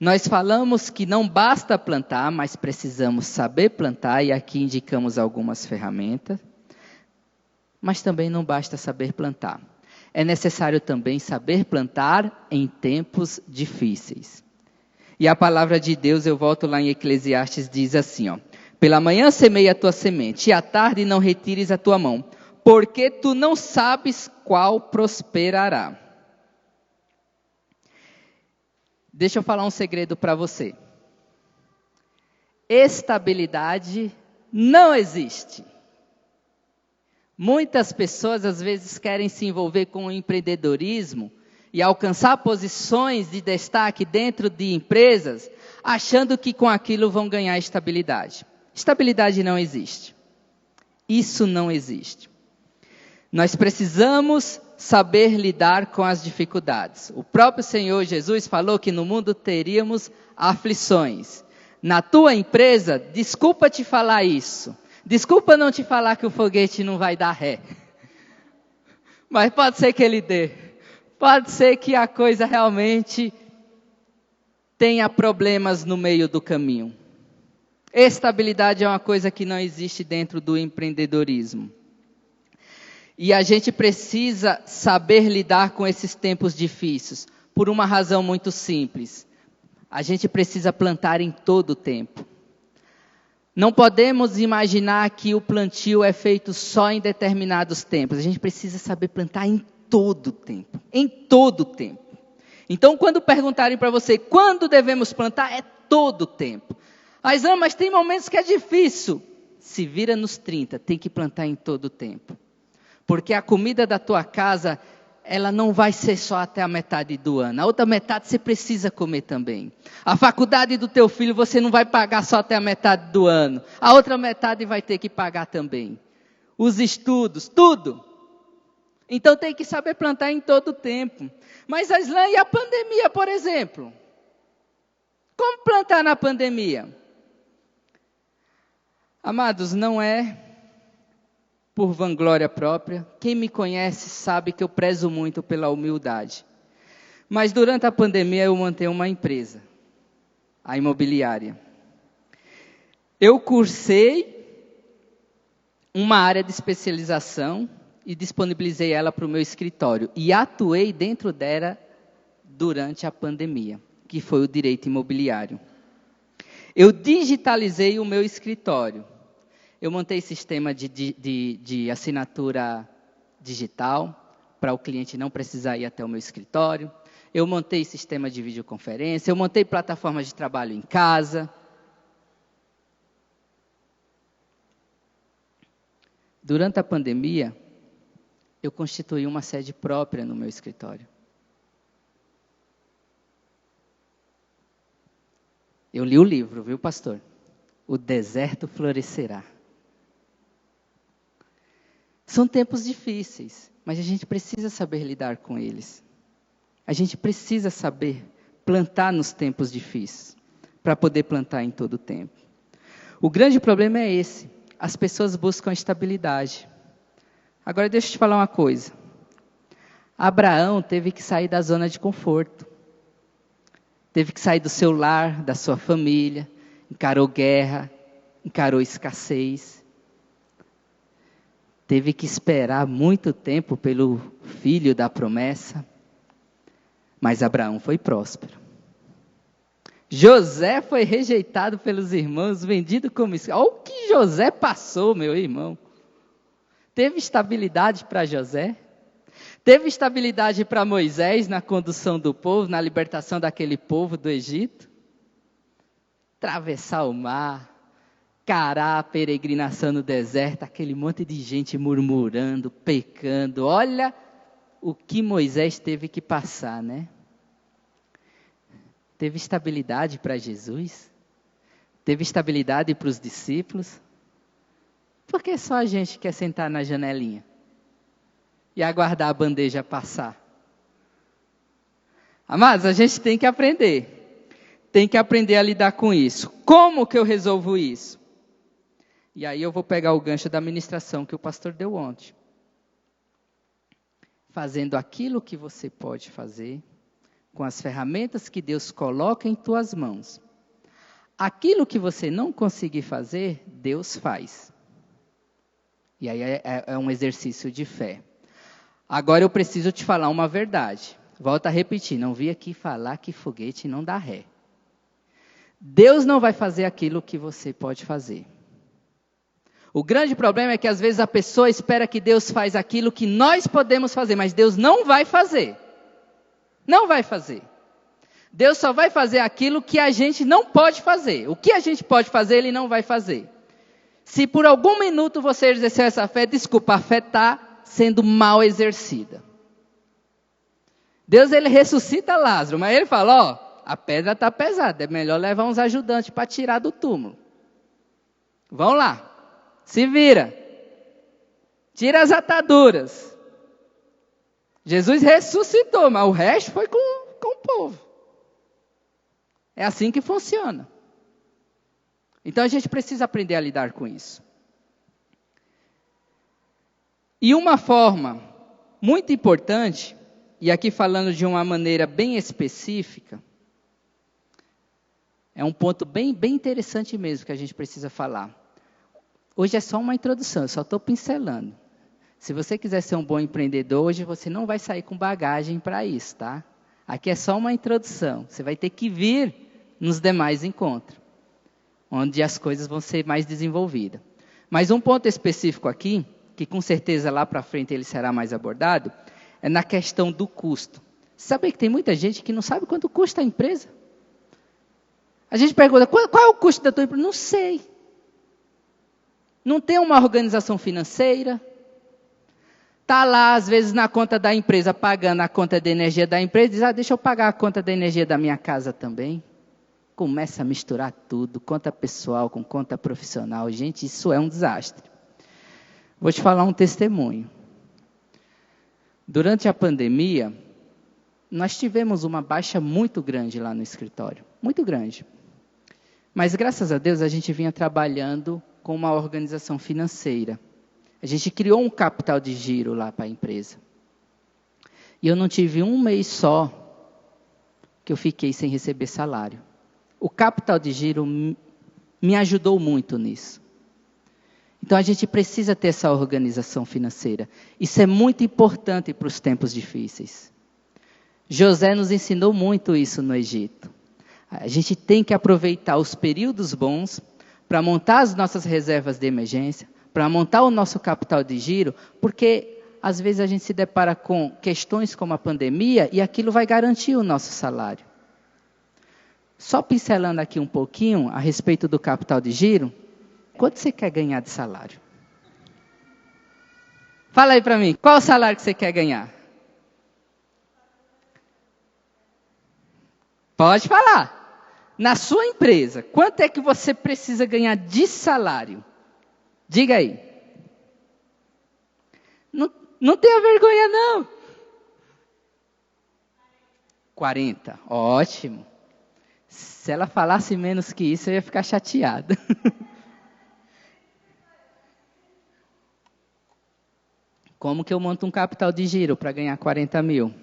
Nós falamos que não basta plantar, mas precisamos saber plantar, e aqui indicamos algumas ferramentas. Mas também não basta saber plantar. É necessário também saber plantar em tempos difíceis. E a palavra de Deus, eu volto lá em Eclesiastes, diz assim, pela manhã semeia a tua semente, e à tarde não retires a tua mão, porque tu não sabes qual prosperará. Deixa eu falar um segredo para você. Estabilidade não existe. Muitas pessoas às vezes querem se envolver com o empreendedorismo e alcançar posições de destaque dentro de empresas, achando que com aquilo vão ganhar estabilidade. Estabilidade não existe. Isso não existe. Nós precisamos saber lidar com as dificuldades. O próprio Senhor Jesus falou que no mundo teríamos aflições. Na tua empresa, desculpa te falar isso. Desculpa não te falar que o foguete não vai dar ré. Mas pode ser que ele dê. Pode ser que a coisa realmente tenha problemas no meio do caminho. Estabilidade é uma coisa que não existe dentro do empreendedorismo. E a gente precisa saber lidar com esses tempos difíceis, por uma razão muito simples. A gente precisa plantar em todo o tempo. Não podemos imaginar que o plantio é feito só em determinados tempos. A gente precisa saber plantar em todo o tempo. Em todo o tempo. Então, quando perguntarem para você, quando devemos plantar? É todo o tempo. Mas tem momentos que é difícil. Se vira nos 30, tem que plantar em todo o tempo. Porque a comida da tua casa, ela não vai ser só até a metade do ano. A outra metade você precisa comer também. A faculdade do teu filho você não vai pagar só até a metade do ano. A outra metade vai ter que pagar também. Os estudos, tudo. Então tem que saber plantar em todo o tempo. Mas Aislan, e a pandemia, por exemplo? Como plantar na pandemia? Amados, não é por vanglória própria. Quem me conhece sabe que eu prezo muito pela humildade. Mas durante a pandemia eu montei uma empresa, a imobiliária. Eu cursei uma área de especialização e disponibilizei ela para o meu escritório. E atuei dentro dela durante a pandemia, que foi o direito imobiliário. Eu digitalizei o meu escritório. Eu montei sistema de assinatura digital, para o cliente não precisar ir até o meu escritório. Eu montei sistema de videoconferência, eu montei plataformas de trabalho em casa. Durante a pandemia, eu constituí uma sede própria no meu escritório. Eu li o livro, viu, pastor? O deserto florescerá. São tempos difíceis, mas a gente precisa saber lidar com eles. A gente precisa saber plantar nos tempos difíceis, para poder plantar em todo o tempo. O grande problema é esse. As pessoas buscam estabilidade. Agora deixa eu te falar uma coisa. Abraão teve que sair da zona de conforto. Teve que sair do seu lar, da sua família. Encarou guerra, encarou escassez. Teve que esperar muito tempo pelo filho da promessa. Mas Abraão foi próspero. José foi rejeitado pelos irmãos, vendido como escravo. Olha o que José passou, meu irmão. Teve estabilidade para José. Teve estabilidade para Moisés na condução do povo, na libertação daquele povo do Egito. Atravessar o mar, encarar a peregrinação no deserto, aquele monte de gente murmurando, pecando. Olha o que Moisés teve que passar, né? Teve estabilidade para Jesus? Teve estabilidade para os discípulos? Por que só a gente quer sentar na janelinha e aguardar a bandeja passar? Amados, a gente tem que aprender. Tem que aprender a lidar com isso. Como que eu resolvo isso? E aí eu vou pegar o gancho da ministração que o pastor deu ontem. Fazendo aquilo que você pode fazer, com as ferramentas que Deus coloca em tuas mãos. Aquilo que você não conseguir fazer, Deus faz. E aí é um exercício de fé. Agora eu preciso te falar uma verdade. Volto a repetir, não vim aqui falar que foguete não dá ré. Deus não vai fazer aquilo que você pode fazer. O grande problema é que às vezes a pessoa espera que Deus faz aquilo que nós podemos fazer, mas Deus não vai fazer. Não vai fazer. Deus só vai fazer aquilo que a gente não pode fazer. O que a gente pode fazer, Ele não vai fazer. Se por algum minuto você exercer essa fé, desculpa, a fé está sendo mal exercida. Deus, Ele ressuscita Lázaro, mas Ele fala, ó, a pedra está pesada, é melhor levar uns ajudantes para tirar do túmulo. Vão lá. Se vira. Tira as ataduras. Jesus ressuscitou, mas o resto foi com o povo. É assim que funciona. Então a gente precisa aprender a lidar com isso. E uma forma muito importante, e aqui falando de uma maneira bem específica, é um ponto bem interessante mesmo que a gente precisa falar. Hoje é só uma introdução, eu só estou pincelando. Se você quiser ser um bom empreendedor, hoje você não vai sair com bagagem para isso, tá? Aqui é só uma introdução. Você vai ter que vir nos demais encontros, onde as coisas vão ser mais desenvolvidas. Mas um ponto específico aqui, que com certeza lá para frente ele será mais abordado, é na questão do custo. Sabe que tem muita gente que não sabe quanto custa a empresa? A gente pergunta, qual é o custo da tua empresa? Não sei. Não tem uma organização financeira. Está lá, às vezes, na conta da empresa, pagando a conta de energia da empresa, diz, deixa eu pagar a conta da energia da minha casa também. Começa a misturar tudo, conta pessoal com conta profissional. Gente, isso é um desastre. Vou te falar um testemunho. Durante a pandemia, nós tivemos uma baixa muito grande lá no escritório. Muito grande. Mas, graças a Deus, a gente vinha trabalhando com uma organização financeira. A gente criou um capital de giro lá para a empresa. E eu não tive um mês só que eu fiquei sem receber salário. O capital de giro me ajudou muito nisso. Então a gente precisa ter essa organização financeira. Isso é muito importante para os tempos difíceis. José nos ensinou muito isso no Egito. A gente tem que aproveitar os períodos bons para montar as nossas reservas de emergência, para montar o nosso capital de giro, porque às vezes a gente se depara com questões como a pandemia e aquilo vai garantir o nosso salário. Só pincelando aqui um pouquinho a respeito do capital de giro, quanto você quer ganhar de salário? Fala aí para mim, qual o salário que você quer ganhar? Pode falar. Na sua empresa, quanto é que você precisa ganhar de salário? Diga aí. Não tenha vergonha, não. 40, ótimo. Se ela falasse menos que isso, eu ia ficar chateada. Como que eu monto um capital de giro para ganhar 40 mil?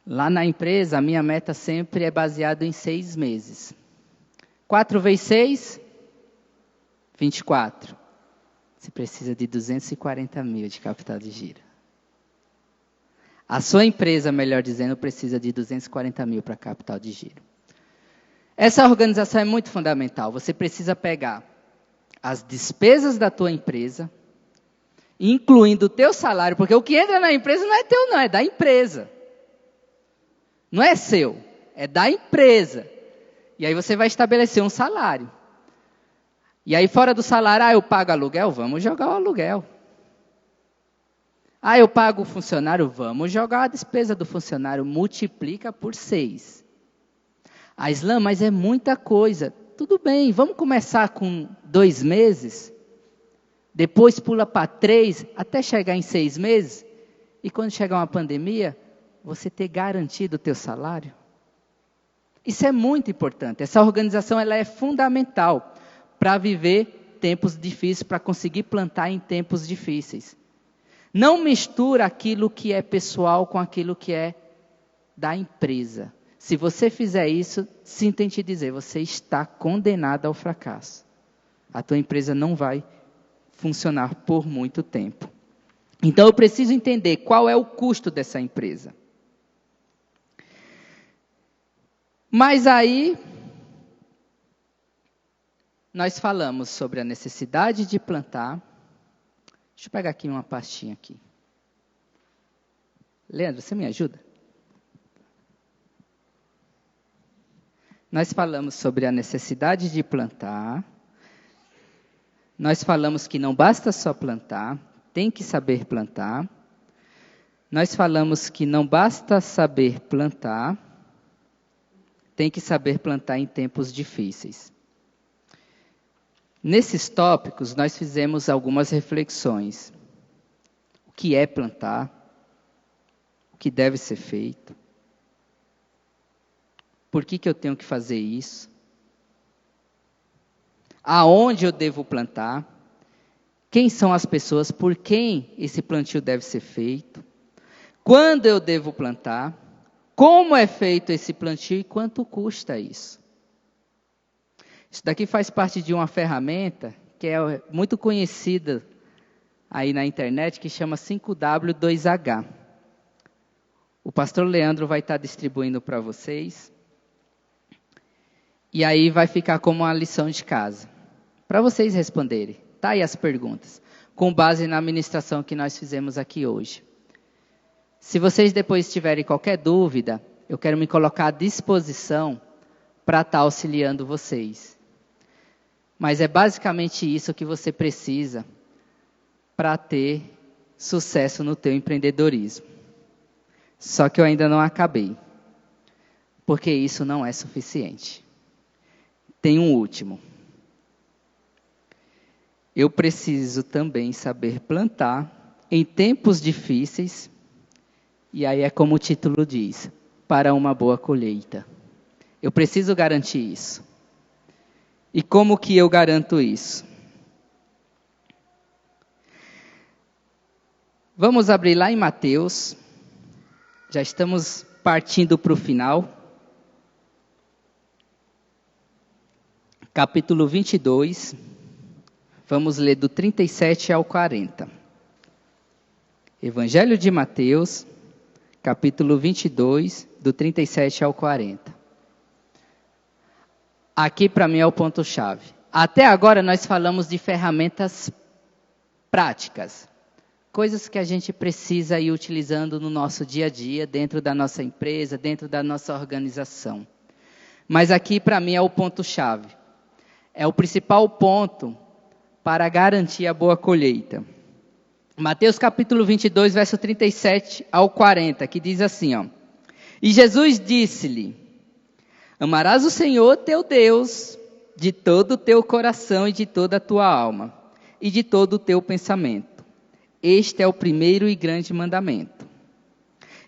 Lá na empresa, a minha meta sempre é baseada em 6 meses. 4 vezes 6, 24. Você precisa de 240 mil de capital de giro. A sua empresa, melhor dizendo, precisa de 240 mil para capital de giro. Essa organização é muito fundamental. Você precisa pegar as despesas da tua empresa, incluindo o teu salário, porque o que entra na empresa não é teu não, é da empresa. Não é seu, é da empresa. E aí você vai estabelecer um salário. E aí fora do salário, eu pago aluguel? Vamos jogar o aluguel. Eu pago o funcionário? Vamos jogar a despesa do funcionário, multiplica por 6. Islã, mas é muita coisa. Tudo bem, vamos começar com 2 meses, depois pula para 3, até chegar em 6 meses, e quando chegar uma pandemia, você ter garantido o teu salário. Isso é muito importante. Essa organização ela é fundamental para viver tempos difíceis, para conseguir plantar em tempos difíceis. Não mistura aquilo que é pessoal com aquilo que é da empresa. Se você fizer isso, sinto em te dizer, você está condenado ao fracasso. A tua empresa não vai funcionar por muito tempo. Então eu preciso entender qual é o custo dessa empresa. Mas aí, nós falamos sobre a necessidade de plantar. Deixa eu pegar aqui uma pastinha aqui. Leandro, você me ajuda? Nós falamos sobre a necessidade de plantar. Nós falamos que não basta só plantar, tem que saber plantar. Nós falamos que não basta saber plantar, tem que saber plantar em tempos difíceis. Nesses tópicos, nós fizemos algumas reflexões. O que é plantar? O que deve ser feito? Por que eu tenho que fazer isso? Aonde eu devo plantar? Quem são as pessoas? Por quem esse plantio deve ser feito? Quando eu devo plantar? Como é feito esse plantio e quanto custa isso? Isso daqui faz parte de uma ferramenta que é muito conhecida aí na internet, que chama 5W2H. O pastor Leandro vai estar distribuindo para vocês. E aí vai ficar como uma lição de casa. Para vocês responderem. Tá aí as perguntas. Com base na ministração que nós fizemos aqui hoje. Se vocês depois tiverem qualquer dúvida, eu quero me colocar à disposição para estar auxiliando vocês. Mas é basicamente isso que você precisa para ter sucesso no teu empreendedorismo. Só que eu ainda não acabei. Porque isso não é suficiente. Tem um último. Eu preciso também saber plantar em tempos difíceis. E aí é como o título diz, para uma boa colheita. Eu preciso garantir isso. E como que eu garanto isso? Vamos abrir lá em Mateus. Já estamos partindo para o final. Capítulo 22, vamos ler do 37 ao 40. Evangelho de Mateus, capítulo 22, do 37 ao 40. Aqui para mim é o ponto-chave. Até agora nós falamos de ferramentas práticas, coisas que a gente precisa ir utilizando no nosso dia a dia, dentro da nossa empresa, dentro da nossa organização. Mas aqui para mim é o ponto-chave. É o principal ponto para garantir a boa colheita. Mateus capítulo 22, verso 37 ao 40, que diz assim, ó. E Jesus disse-lhe, amarás o Senhor teu Deus de todo o teu coração e de toda a tua alma e de todo o teu pensamento. Este é o primeiro e grande mandamento.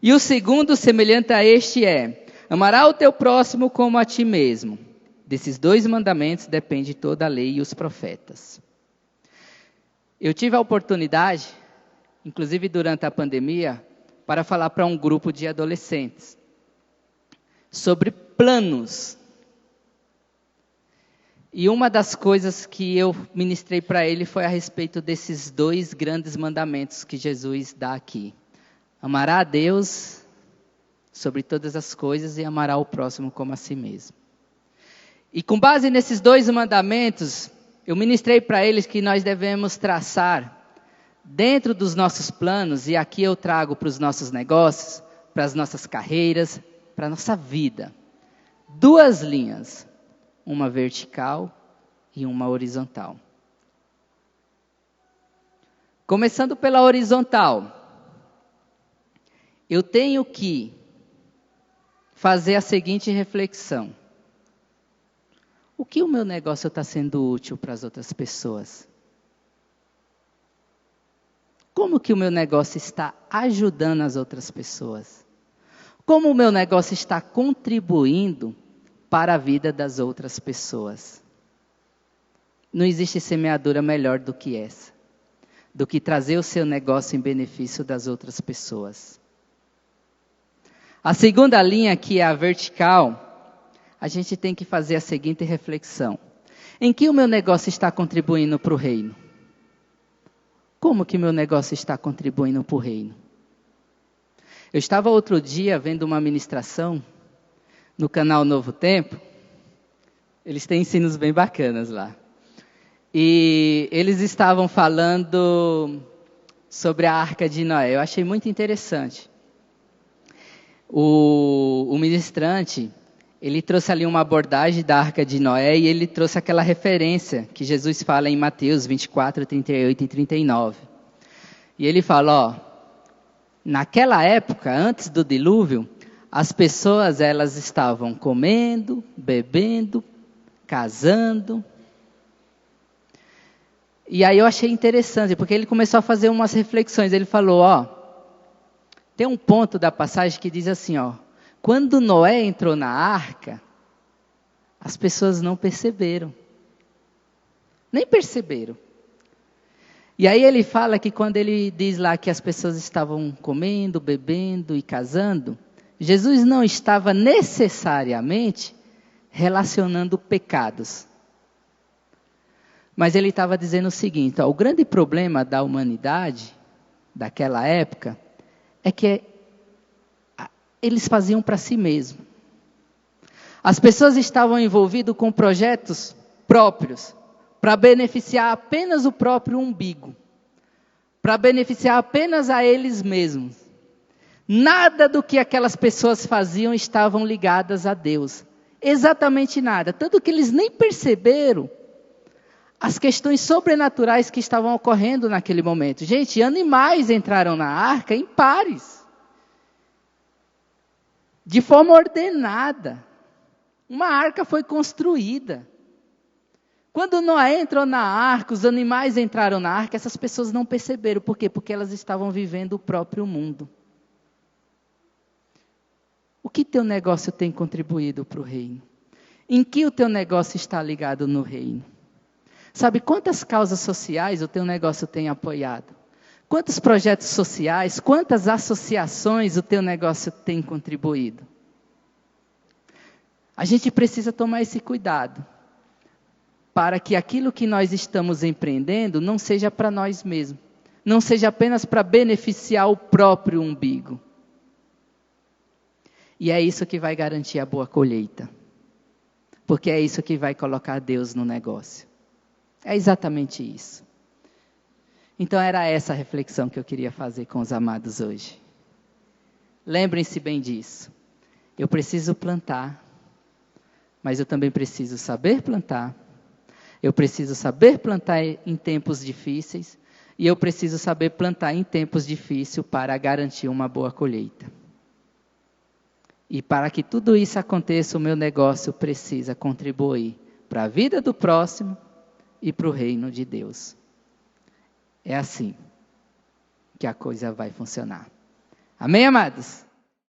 E o segundo, semelhante a este, é, amarás o teu próximo como a ti mesmo. Desses dois mandamentos depende toda a lei e os profetas. Eu tive a oportunidade, inclusive durante a pandemia, para falar para um grupo de adolescentes sobre planos. E uma das coisas que eu ministrei para ele foi a respeito desses dois grandes mandamentos que Jesus dá aqui. Amará a Deus sobre todas as coisas e amará o próximo como a si mesmo. E com base nesses dois mandamentos, eu ministrei para eles que nós devemos traçar dentro dos nossos planos, e aqui eu trago para os nossos negócios, para as nossas carreiras, para a nossa vida, duas linhas, uma vertical e uma horizontal. Começando pela horizontal, eu tenho que fazer a seguinte reflexão. O que o meu negócio está sendo útil para as outras pessoas? Como que o meu negócio está ajudando as outras pessoas? Como o meu negócio está contribuindo para a vida das outras pessoas? Não existe semeadura melhor do que essa, do que trazer o seu negócio em benefício das outras pessoas. A segunda linha, que é a vertical, a gente tem que fazer a seguinte reflexão. Em que o meu negócio está contribuindo para o reino? Como que o meu negócio está contribuindo para o reino? Eu estava outro dia vendo uma ministração no canal Novo Tempo. Eles têm ensinos bem bacanas lá. E eles estavam falando sobre a Arca de Noé. Eu achei muito interessante. O ministrante, ele trouxe ali uma abordagem da Arca de Noé e ele trouxe aquela referência que Jesus fala em Mateus 24, 38 e 39. E ele fala, ó, naquela época, antes do dilúvio, as pessoas elas estavam comendo, bebendo, casando. E aí eu achei interessante, porque ele começou a fazer umas reflexões. Ele falou, ó, tem um ponto da passagem que diz assim, ó, quando Noé entrou na arca, as pessoas não perceberam. Nem perceberam. E aí ele fala que quando ele diz lá que as pessoas estavam comendo, bebendo e casando, Jesus não estava necessariamente relacionando pecados. Mas ele estava dizendo o seguinte, ó, o grande problema da humanidade, daquela época, é que eles faziam para si mesmos. As pessoas estavam envolvidas com projetos próprios, para beneficiar apenas o próprio umbigo, para beneficiar apenas a eles mesmos. Nada do que aquelas pessoas faziam estavam ligadas a Deus. Exatamente nada. Tanto que eles nem perceberam as questões sobrenaturais que estavam ocorrendo naquele momento. Gente, animais entraram na arca em pares. De forma ordenada. Uma arca foi construída. Quando Noé entrou na arca, os animais entraram na arca, essas pessoas não perceberam. Por quê? Porque elas estavam vivendo o próprio mundo. O que teu negócio tem contribuído para o reino? Em que o teu negócio está ligado no reino? Sabe quantas causas sociais o teu negócio tem apoiado? Quantos projetos sociais, quantas associações o teu negócio tem contribuído? A gente precisa tomar esse cuidado, para que aquilo que nós estamos empreendendo não seja para nós mesmos, não seja apenas para beneficiar o próprio umbigo. E é isso que vai garantir a boa colheita, porque é isso que vai colocar Deus no negócio. É exatamente isso. Então era essa a reflexão que eu queria fazer com os amados hoje. Lembrem-se bem disso. Eu preciso plantar, mas eu também preciso saber plantar. Eu preciso saber plantar em tempos difíceis e eu preciso saber plantar em tempos difíceis para garantir uma boa colheita. E para que tudo isso aconteça, o meu negócio precisa contribuir para a vida do próximo e para o reino de Deus. É assim que a coisa vai funcionar. Amém, amados?